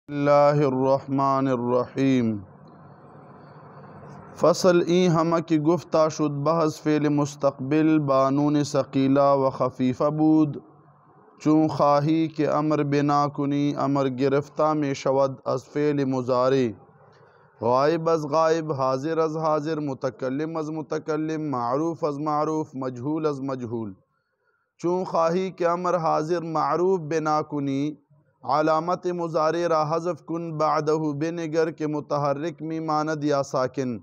बिस्मिल्लाहिर्रहमानिर्रहीम। फ़सल ई हम की गुफ्ता शुद बहस फ़ेल मुस्तक़बिल बानून सकीला व खफ़ीफ़ा बूद चूँ ख़ाही के अमर बिना कुनी अमर गिरफ्ता में शवद अज़ फ़ेल मुज़ारे गायब अज़ गायब हाजिर अज़ हाजिर मुतकल्लिम अज़ मुतकल्लिम मारूफ़ अज़ मारूफ़ मजहूल अज़ मजहूल चूँ ख़ाही के अमर हाजिर मारूफ़ बिना कुनी अलामत मुज़ारे रा हज़फ़ कुन बादहु बेनिगर के मुतहर्रिक मी मानद या साकिन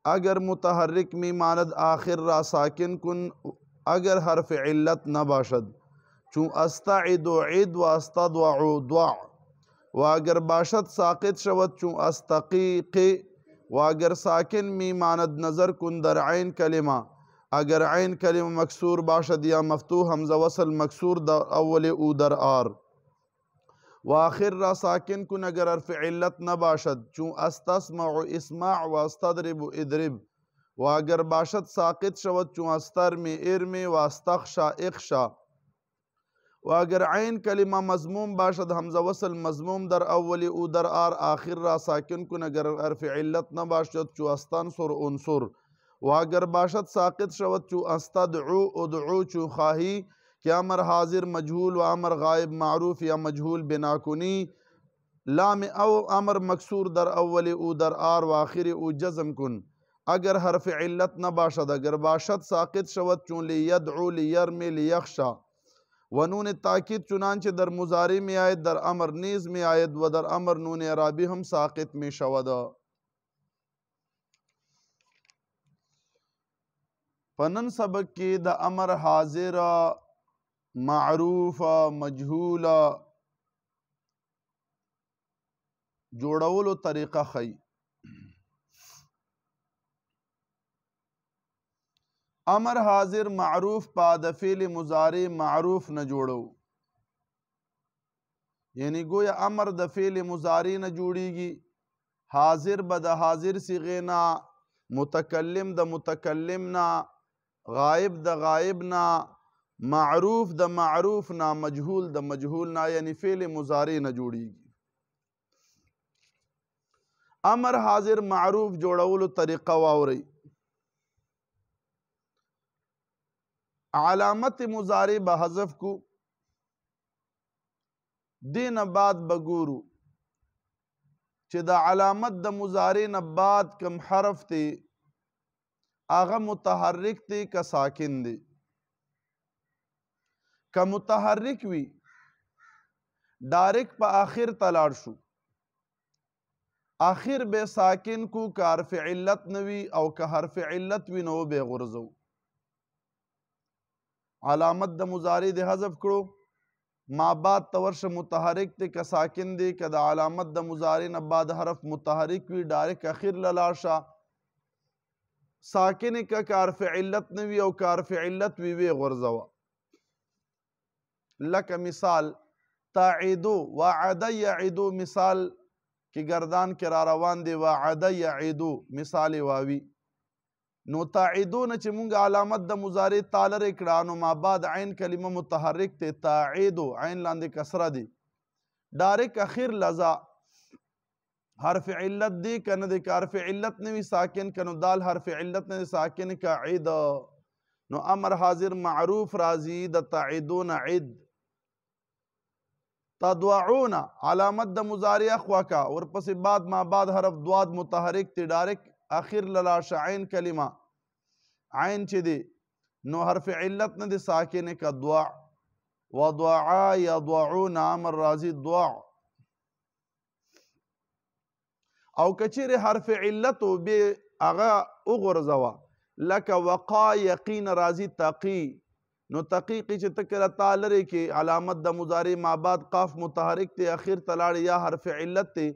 अगर मुतहर्रिक मी मानद आखिर रा साकिन कुन अगर हर्फ इल्लत न बाशद चूँ अस्ताइदु इद व अस्तदअउ दुआ व अगर बाशद साकित शवद चूँ अस्तक़ीक़ व अगर साकिन मी मानद नज़र कुन दर ऐन कलिमा अगर ऐन कलिमा मकसूर बाशद या मफ्तूह हमज़ा वसल मकसूर दर अव्वल ऊ दर आर व आखिर रा साकिन कुन अगर हर्फ इल्लत न बाशद चूँ अस्तस्मउ इस्मा व अस्तदरिबु इदरिब व अगर बाशद साकित शवद चूँ अस्तरमी इरमी व अस्तख्शा इख्शा व अगर ऐन कलिमा मज़मूम बाशद हमज़ा वसल मज़मूम दर अव्वली ऊ दर आर आखिर रा साकिन कुन अगर हर्फ इल्लत न बाशद चूँ अस्तंसुर उनसुर व अगर बाशद साकित शवद चूँ अस्तदउ उदउ चूँ ख़ाही क्या अमर हाजिर मजहूल व अमर गायब मारूफ या मजहूल बिना कुनी लाम अव अमर मकसूर दर अव्वली ऊ दर आर व आखिरी ऊ जज़म कुन अगर हर्फ इल्लत न बाशद अगर बाशद साकित शवद चूँ लियदउ लियरमी लियख्शा व नून ताकीद चुनांचे दर मुजारी में आयत दर अमर नीज में आयत व दर अमर नून अराबी हम साकित में शवद। पनन सबक की द अमर हाजिर मारूफ मजहूल जोड़वलो तरीक़ा खई। अमर हाजिर मारूफ पाद फ़ेल मुज़ारे मारूफ न जोड़ो यानी गोया अमर द फ़ेल मुज़ारे न जोड़ेगी हाजिर बद हाजिर सिगे ना मुतकल्लिम द मुतकल्लिम ना गायब द गायब ना मारूफ द मारूफ ना मजहूल द मजहूल ना यानी फ़ेल मुज़ारे न जोड़ेगी। अमर हाजिर मारूफ जोड़वलो तरीक़ा वावरई अलामत मुज़ारे बहज़फ को दिन बाद बगूरू चिदा अलामत द मुज़ारे न बाद कम हरफ ते आगा मुतहर्रिक ते का साकिन दे का मुतहर्रिक वी डायरेक्ट पा आखिर तलाड़शु आखिर बे साकिन को का हर्फ इल्लत नवी और का हर्फ इल्लत वी नो बे गुर्ज़ो अलामत द मुज़ारे दे हज़फ करो माबाद तवर्श मुतहरिक ते का साकिन दे कदा अलामत द मुज़ारे न बाद हरफ मुतहरिक वी डायरेक्ट आखिर ललाशा साकिन का हर्फ इल्लत नवी और का हर्फ इल्लत वी वे गुर्ज़वा लक मिसाल ताइदो वअद यइदो मिसाल की गर्दान किरा रवान दे वअद यइदो मिसाल वावी नो ताइदो न चिमुंगा अलामत द मुज़ारे तालर इकड़ानो माबाद ऐन कलिमा मुतहर्रिक ते ताइदो ऐन लांदे कसरा दे डायरेक्ट आखिर लजा हर्फ इल्लत दे कन दे का हर्फ इल्लत ने भी साकिन कनो दाल हर्फ इल्लत ने साकिन का इद नो अमर हाजिर मारूफ राजी द ताइदोन इद तदवाऊना अलामत द मुज़ारे अख्वा का और पस बाद मा बाद हरफ द्वाद मुतहरिक ते डायरेक्ट आखिर ललाश ऐन कलिमा ऐन चिदे नो हर्फ इल्लत न दे साकिन का दुआ व दुआ या दुआऊना अमर राजी दुआ औ कचरे हर्फ इल्लत बे आगा उगरज़वा लक वक़ा यकीन राजी तकी नो तकीक़ी च तकरा तालरे के अलामत द मुज़ारे माबाद काफ मुतहरिक ते आखिर तलाड़ या हर्फ इल्लत ते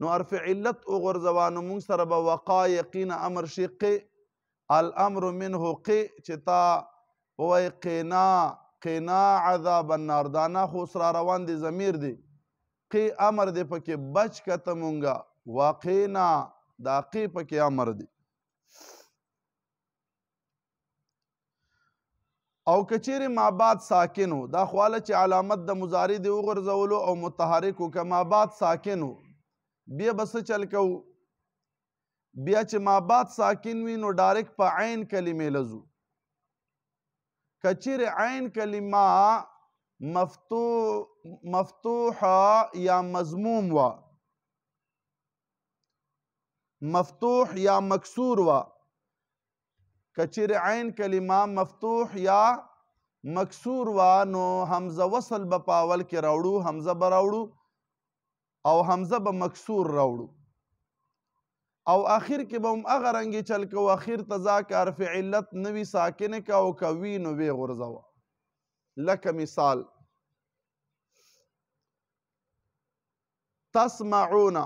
नो हर्फ इल्लत उगरज़वा नो मुंग सरब वक़ा यकीन अमर शिक़ अल अम्र मिन्हु क़ि चिता व क़िना क़िना अज़ाब अन्नार दाना खुसरा रवान दे ज़मीर दे क़ि अमर दे पके बच कतमुंगा वाक़िना दाक़ी पके अमर दे औ कचेरे माबाद साकिन हो दा ख्वाला च अलामत द मुज़ारे दे उगरज़वलो और मुतहरिक हो का माबाद साकिन हो بیا بس چل کو بیا چې ما بعد ساکن وي نو ډایرکټ په عین کلمې لزو کچیر عین کلمه مفتوحه یا مضموم وا مفتوح یا مکسور وا کچیر عین کلمه مفتوح یا مکسور وا نو حمزه وصل به په اول کې راوړو حمزه به راوړو او حمزه به مکسور راوړو او آخر کې به هم هغه رنګې چل کو اخر ته ځا که حرف علت نوي ساکنې که او که وي نو ویې غورځوه لکه مثال تسمعون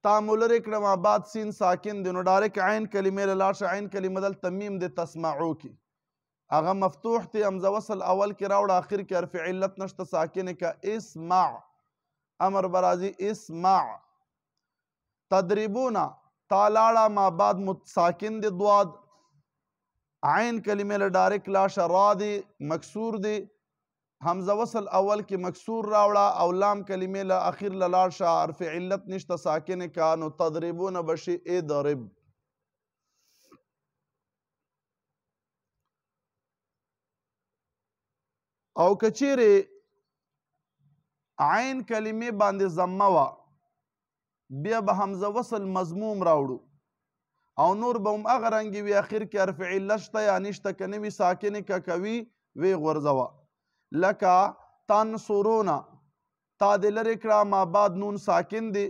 تا مو لرې کړه ما بعد سین ساکن دی نو ډایرکټ عین کلمې له لاړ شه عین کلمه دلته میم دی تسمعو کې هغه مفتوح دی حمزه وصل اول کې راوړه آخر کې حرف علت نشته ساکنې که اسمع امر برازي اسمع تدریبونا تا لاړه ما بعد ساکن دی دواد عین کلمې له ډایرکټ لاشه را دی مکسور دی حمزه وصل اول کې مکسور راوړه او لام کلمې له اخر له لاړ شه حرف علت نشته ساکنې کا نو تدریبونه بشي اضرب او کچیرې عین کلمې باندې ضمه وه بیا به حمزه وصل مضموم راوړو او نور به هم هغه رنګې وي اخر کې حرف علت شته یا نشته که نه وي ساکنې که کوي وی غورځوه لکه تنصرونا تا دې لرې کړه ما بعد نون ساکن دی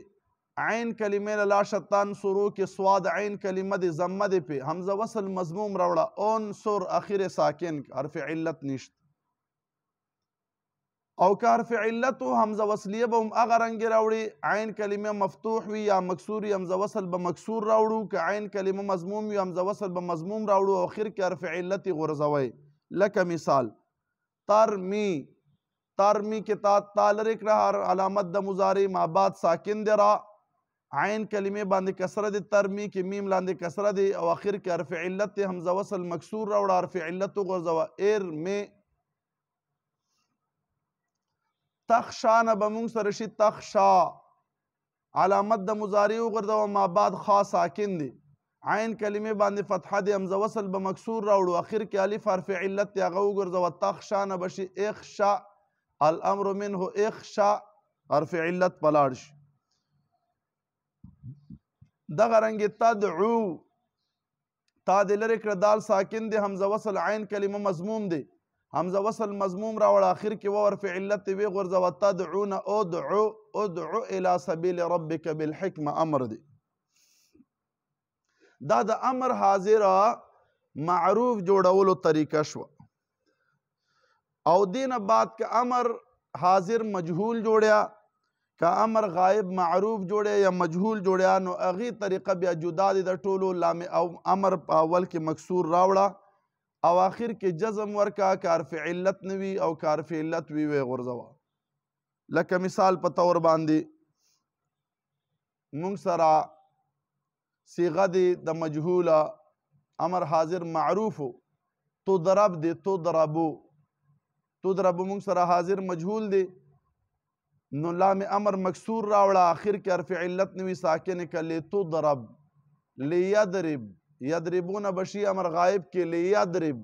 عین کلمې له لاشه تنصرو کې سواد عین کلمه دی ضمه دی پې حمزه وصل مضموم راوړه انصر اخر ساکن حرف علت نشته او که حرف علت و حمزه وصلیه به هم هغه رنګې راوړي عین کلمه مفتوح وي یا مکسور وي حمزه وصل به مکسور راوړو که عین کلمه مضموم وي حمزه وصل به مضموم راوړو او اخر کې حرف علت یې غورځوئ لکه مثال ترمی ترمی کې تا لرې کړه علامت د مضارع ما بعد ساکن دی را عین کلمې باندې کسره دی ترمی کې میم لاندې کسره دی او اخر کې حرف علت دی حمزه وصل مکسور راوړه حرف علت وغورځوه ارمی تخشا نه به مونږ سره شي تخشا علامت د مضارع وغورځوه ما بعد خا ساکن دی عین کلمې باندې فتحه دی حمزه وصل به مکسور راوړو اخر کې الف حرف علت دی هغه وګرځوه تخشا نه به شي اخشا الامر منه اخشا حرف علت په لاړ شي دغه رنګې تدعو تا دې لرې کړه دال ساکن دی حمزه وصل عین کلمه مضموم دی حمزه وصل مضموم راوړه اخر کې و حرف علت دی وګرځوه تدعون ادعو ادعو الى سبیل ربک بالحکمه امر دی دا د امر حاضره معروف جوړولو طریقه شوه او دینه بعد که امر حاضر مجهول جوړیا که امر غائب معروف جوړیا یا مجهول جوړیا نو هغې طریقه بیا جدا دی د ټولو لام او امر په اول کې مکسور راوړه او آخر کې جزم ورکا که حرف علت نه وي او که حرف علت وي وی غورځوه لکه مثال په طور باندې مونږ سره صیغه دی د مجهوله امر حاضر معروفو تضرب دی تضربو تضربو مونږ سره حاضر مجهول دی نو لام امر مکسور راوړه آخر کې حرف علت نوي ساکنې که لتضرب لیضرب یضربونه بشي امر غائب کې لیضرب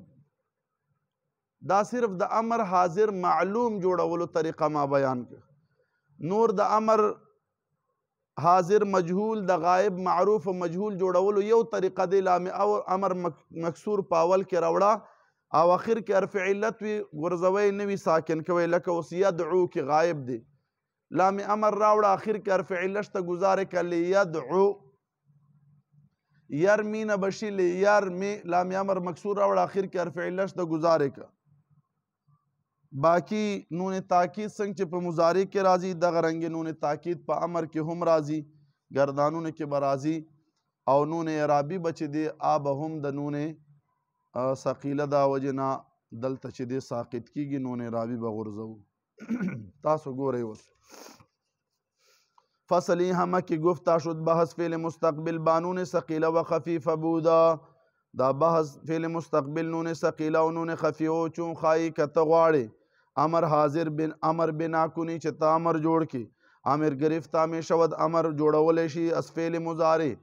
دا صرف د امر حاضر معلوم جوړولو طریقه ما بیان کړ نور د امر حاضر مجهول د غائب معروف و مجهول جوړولو یو طریقه دی لام او امر مکسور په اول کې راوړه او اخر کې حرف علت وي غورځوئ نوي ساکن کوئ لکه اوس یدعو کې غائب دی لام امر راوړه اخر کې حرف علت ته گزارې که لیدعو یرمی نه بشي لیرمی لام امر مکسور راوړه اخر کې حرف علت ته گزارې که باقی نون تاکید څنګه چې په مضارع کې راځي دغه رنګې نون تاکید په امر کې هم راځي گردانونه کې به راځي او نون اعرابي به چې دی به هم د نون ثقیله دا وجې نه دلته چې دی ساقط کېږي نون اعرابي به غورځوو تاسو ګورئ اوس فصل همه کې گفته شد بحث فعل مستقبل با نون ثقیله و خفیفه بوده دا بحث فعل مستقبل نون ثقیله او نون خفیفه چون خواهی که ته غواړې امر حاضر بن امر بنا کنی چې ته امر جوړ کړي امر گرفتا می شود امر جوړولی شي از فعل مضارع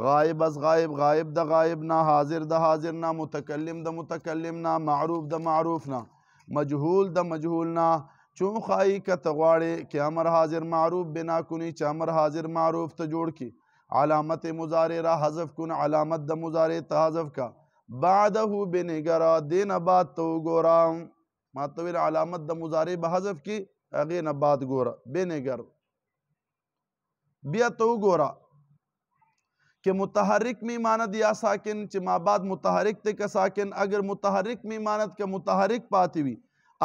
غائب از غائب غائب د غائب نه حاضر د حاضر نه متکلم د متکلم نه معروف د معروف نه مجهول د مجهول نه چون خواهی که ته غواړې چې امر حاضر معروف بنا کنی چې امر حاضر معروف ته جوړ کی علامت مضارع را حذف کن علامت د مضارع ته حذف کا بعده بنګرا دین بعد تو ګورا ما ته ویل علامت د مضارع به حذف کی هغې نه بعد ګوره بنګر بیا تو ګوره کہ متحرک می ماند یا ساکن چې ما بعد متحرک ته که ساکن اگر متحرک می ماند که متحرک پاتی وی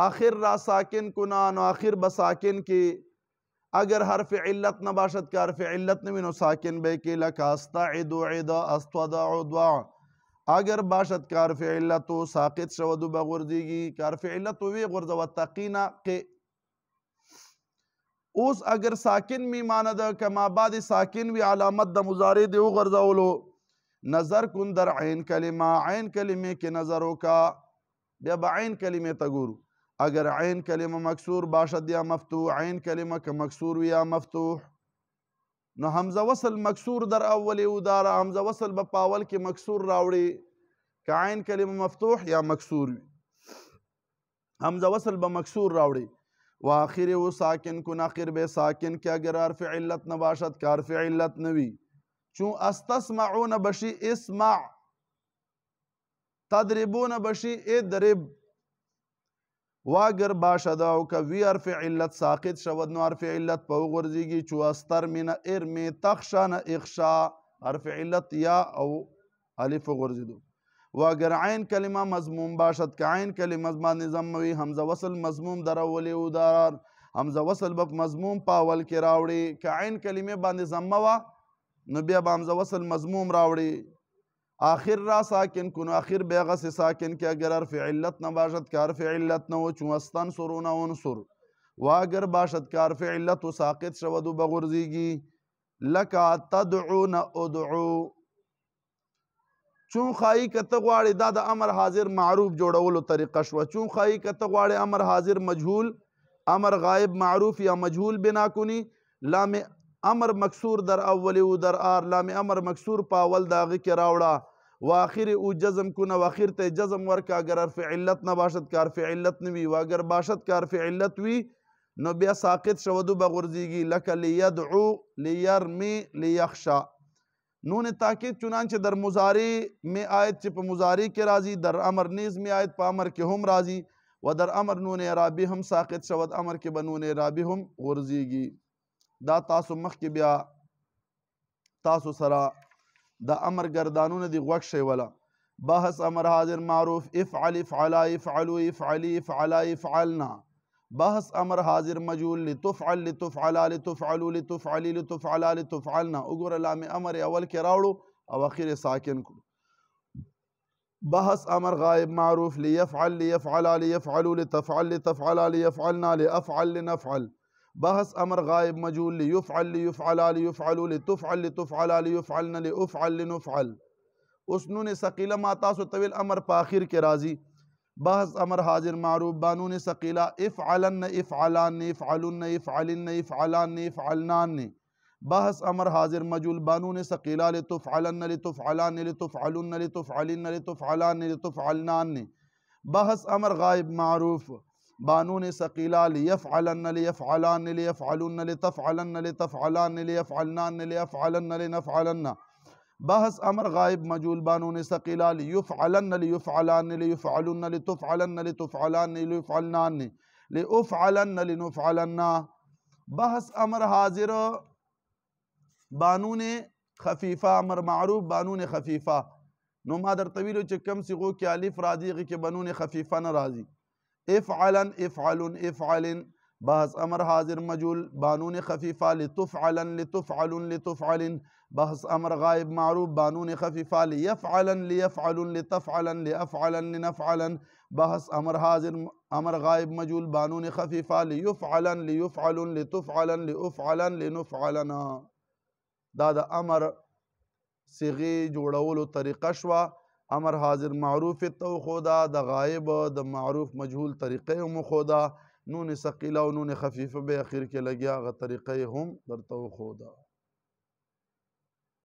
آخر را ساکن کنا نو آخر بساکن کی اگر حرف علت نباشد که حرف علت نوی نو ساکن بے کی لکا استعد عدا استودع دعا اگر باشد که حرف علتو ساقط شودو بغرزیگی که حرف علتو وی غرز و تقینا قی اوس اگر ساکن می ماند که ما بعد ساکن وی علامت د مضارع دیو غرزولو نظر کن در عین کلمه عین کلمه کے نظرو کا بیا با عین کلمه تگورو اگر عین کلمه مکسور باشد یا مفتوح عین کلمه که مکسور یا مفتوح نو حمزه وصل مکسور در اولی او دارا حمزه وصل بپاول که مکسور راوڑی که عین کلمه مفتوح یا مکسور وی حمزه وصل بمکسور راوڑی و آخر وہ ساکن کن آخر بے ساکن کہ اگر حرف علت نباشد کہ حرف علت نوی چون استسمعون بشی اسمع تدربون بشی ادرب و اگر باشد او که وی حرف علت ساقط شود نو حرف علت پا غرزیگی چو استر من ارمی تخشا نا اخشا حرف علت یا او الف غرزیدو و اگر عین کلمه مضموم باشد که عین کلمه مضمون ضموی حمزه وصل مضموم در اولی او دارار حمزه وصل بپ مضموم پاول کی راوڑی که عین کلمه باندې ضموا نو بیا با حمزه وصل مضموم راوڑی آخر را ساکن کنو آخر بیغه سے ساکن که اگر حرف علت نباشد که حرف علت نو چون استنصرون انصر و اگر باشد که حرف علت و ساقط شود بغرزیگی لکا تدعون ادعو چون خواهی که ته غواړې دا د امر حاضر معروف جوړولو طریقه شوه چون خواهی که ته غواړې امر حاضر مجهول امر غائب معروف یا مجهول بنا کنی لام امر مکسور در اولی و در آر لام امر مکسور پا اول دا غی کے راوڑا و آخر او جزم کنا و آخر تے جزم ورکا اگر حرف علت نہ باشد کا حرف علت نوی و اگر باشد کا حرف علت وی نو بیا ساقط شودو بغرزیگی لکا لیدعو لیرمی لیخشا نون تاکید چنانچہ در مضارع میں آیت چپ مضارع کے راضی در امر نیز میں آیت پا امر کے ہم راضی و در امر نون اعرابی ہم ساقط شود امر کے بنون اعرابی ہم غرزیگی دا تاسو مخ کے بیا تاسو سرا دا امر گردانون دی غوک شے والا بحث امر حاضر معروف افعل افعلا افعلو افعلی افعلا افعلنا بحث امر حاضر مجهول لتفعل لتفعلا لتفعلو لتفعلی لتفعلا لتفعلنا اگر لام امر اول کے راوڑو او اخیر ساکن کو بحث امر غائب معروف لیفعل لیفعلا لیفعلو لتفعل لتفعلا لیفعلنا لافعل لنفعل بحث امر غائب مجهول لیفعل لیفعلا لیفعلو لتفعل لتفعلا لیفعلنا لافعل لنفعل اس نون ثقیلہ ما تاسو طویل امر پا آخر کے راضی بحث امر حاضر معروف بانون ثقیلہ افعلن افعلان افعلن افعلن افعلان افعلنان بحث امر حاضر مجهول بانون ثقیلہ لتفعلن لتفعلان لتفعلن لتفعلن لتفعلان لتفعلنان بحث امر غائب معروف بانون ثقیلہ لیفعلن لیفعلان لیفعلن لتفعلن لتفعلان لیفعلنان لیفعلن لنفعلن بحث امر غائب مجهول بانون ثقیلہ لیفعلن لیفعلان لیفعلن لتفعلن لتفعلان لیفعلنان لافعلن لنفعلن بحث امر حاضر بانون خفیفہ امر معروف بانون خفیفہ نو ما در طویلو چه کم سیغو کی الف راضی کے بانون خفیفہ نہ راضی افعلن افعلن افعلن بحث امر حاضر مجهول بانون خفیفہ لتفعلن لتفعلن لتفعلن بحث امر غائب معروف بانون خفیفہ لیفعلن لیفعلن لتفعلن لافعلن لنفعلن بحث امر حاضر امر غائب مجهول بانون خفیفہ لیفعلن لیفعلن لتفعلن لافعلن لنفعلن دا امر صیغی جوړولو طریقه شوا امر حاضر معروف تو خدا دا غائب دا معروف مجهول طریقه مو خدا नून सकीला और नून खफीफा बे आखिर के लगिया ग तरीक़े हम दरतो खोदा।